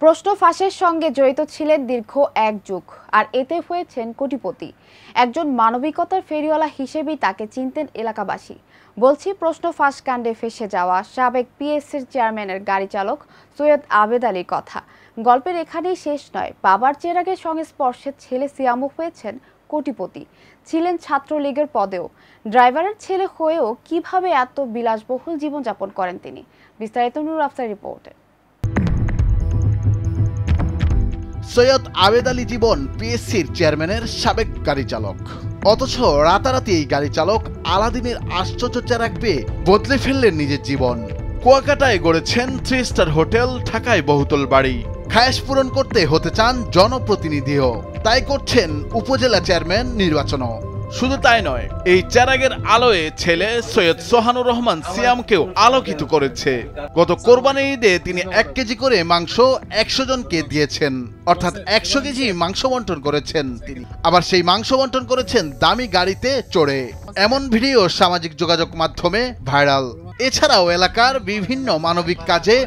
প্রশ্ন ফাঁসের সঙ্গে জড়িত ছিলেন দীর্ঘ এক যুগ, আর এতে হয়েছেন কোটিপতি। একজন মানবিকতার ফেরিওয়ালা হিসেবেই তাকে চিনতেন এলাকাবাসী। বলছি প্রশ্ন ফাঁস কাণ্ডে ফেঁসে যাওয়া সাবেক পিএসসির চেয়ারম্যানের গাড়ি চালক সৈয়দ আবেদ আলীর কথা। গল্পের এখানেই শেষ নয়। বাবার চেরাগের সংস্পর্শে ছেলে সিয়ামও হয়েছেন কোটিপতি, ছিলেন ছাত্রলীগের পদেও। ড্রাইভারের ছেলে হয়েও কিভাবে এত বিলাসবহুল জীবনযাপন করেন তিনি, বিস্তারিত নূর আফসার রিপোর্টে। সৈয়দ আবেদ আলী জীবন পিএসসির চেয়ারম্যানের সাবেক গাড়ি চালক, অথচ রাতারাতি এই গাড়ি চালক আলাদিনের আশ্চর্য চেরাগ পেয়ে বদলে ফেললেন নিজের জীবন। কুয়াকাটায় গড়েছেন 3 স্টার হোটেল, ঢাকায় বহুতল বাড়ি। খায়েশ পূরণ করতে হতে চান জনপ্রতিনিধিও, তাই করছেন উপজেলা চেয়ারম্যান নির্বাচনও। শুধু তাই নয়, এই চেরাগের আলোয় ছেলে সৈয়দ সোহানুর রহমান সিয়ামকেও আলোকিত করেছে। গত কোরবানির ঈদে তিনি 1 কেজি করে মাংস 100 জনকে দিয়েছেন, অর্থাৎ 100 কেজি মাংস বন্টন করেছেন তিনি। আবার সেই মাংস বন্টন করেছেন দামি গাড়িতে চড়ে। এমন ভিডিও সামাজিক যোগাযোগ মাধ্যমে ভাইরাল। এছাড়াও এলাকার বিভিন্ন মানবিক কাজে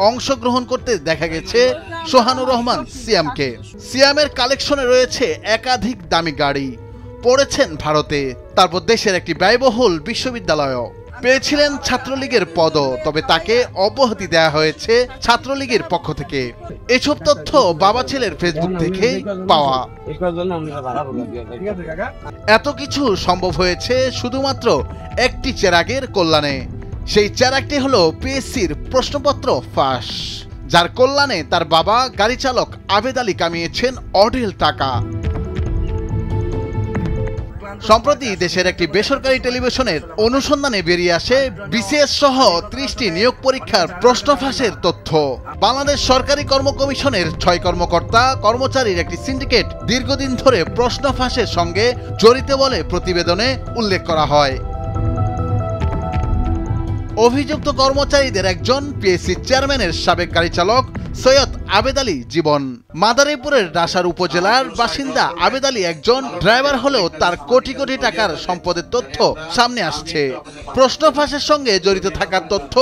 অংশগ্রহণ করতে দেখা গেছে সোহানুর রহমান সিয়ামকে। সিয়ামের কালেকশনে রয়েছে একাধিক দামি গাড়ি। পড়েছেন ভারতে, তারপর দেশের একটি ব্যয়বহুল বিশ্ববিদ্যালয়ও। পেয়েছিলেন ছাত্রলীগের পদও, তবে তাকে অব্যাহতি দেওয়া হয়েছে ছাত্রলীগের পক্ষ থেকে। এসব তথ্য বাবা ছেলের ফেসবুক থেকে পাওয়া। এত কিছু সম্ভব হয়েছে শুধুমাত্র একটি চেরাগের কল্যাণে। সেই চেরাগটি হলো পিএসসির প্রশ্নপত্র ফাঁস, যার কল্যাণে তার বাবা গাড়ি চালক আবেদ আলী কামিয়েছেন অঢেল টাকা। সম্প্রতি দেশের একটি বেসরকারি টেলিভিশনের অনুসন্ধানে বেরিয়ে আসে বিসিএস সহ 30টি নিয়োগ পরীক্ষার প্রশ্ন ফাঁসের তথ্য। বাংলাদেশ সরকারি কর্ম কমিশনের 6 কর্মকর্তা কর্মচারীর একটি সিন্ডিকেট দীর্ঘদিন ধরে প্রশ্ন ফাঁসের সঙ্গে জড়িত বলে প্রতিবেদনে উল্লেখ করা হয়। অভিযুক্ত কর্মচারীদের একজন পিএসসি চেয়ারম্যানের সাবেক গাড়ি চালক সৈয়দ আবেদ আলী জীবন। মাদারীপুরের ডাসার উপজেলার বাসিন্দা আবেদ আলী একজন ড্রাইভার হলেও তার কোটি কোটি টাকার সম্পদের তথ্য সামনে আসছে। প্রশ্ন ফাঁসের সঙ্গে জড়িত থাকার তথ্য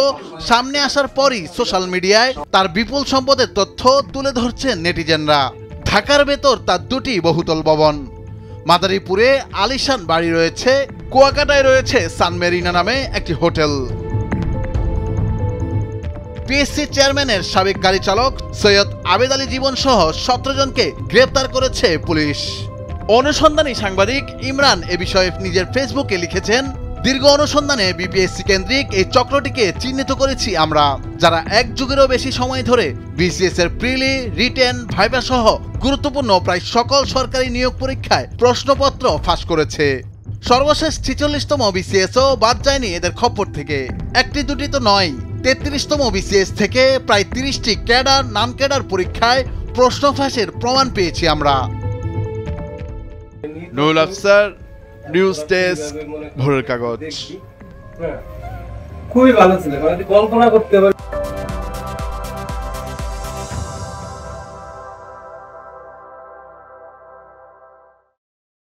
সামনে আসার পরই সোশ্যাল মিডিয়ায় তার বিপুল সম্পদের তথ্য তুলে ধরছেন নেটিজেনরা। ঢাকার ভেতর তার 2টি বহুতল ভবন, মাদারীপুরে আলিশান বাড়ি রয়েছে, কুয়াকাটায় রয়েছে সানমেরিনা নামে একটি হোটেল। পিএসসি চেয়ারম্যানের সাবেক গাড়ি চালক সৈয়দ আবেদ আলী জীবন সহ 17 জনকে গ্রেপ্তার করেছে পুলিশ। অনুসন্ধানী সাংবাদিক ইমরান এ বিষয়ে নিজের ফেসবুকে লিখেছেন, দীর্ঘ অনুসন্ধানে বিপিএসসি কেন্দ্রিক এই চক্রটিকে চিহ্নিত করেছি আমরা, যারা 1 যুগেরও বেশি সময় ধরে বিসিএস এর প্রিলি, রিটেন, ভাইভা সহ গুরুত্বপূর্ণ প্রায় সকল সরকারি নিয়োগ পরীক্ষায় প্রশ্নপত্র ফাঁস করেছে। সর্বশেষ 46তম বিসিএসও বাদ যায়নি এদের খপ্পর থেকে। 1-2টি তো নয়, 33তম বিসিএস থেকে প্রায় 30টি ক্যাডার, নন ক্যাডার পরীক্ষায় প্রশ্ন ফাঁসের প্রমাণ পেয়েছি আমরা। নুরুল আফসার, নিউজ ডেস্ক, ভোরের কাগজ। খুবই ভালো ছিল, কল্পনা করতে পারি।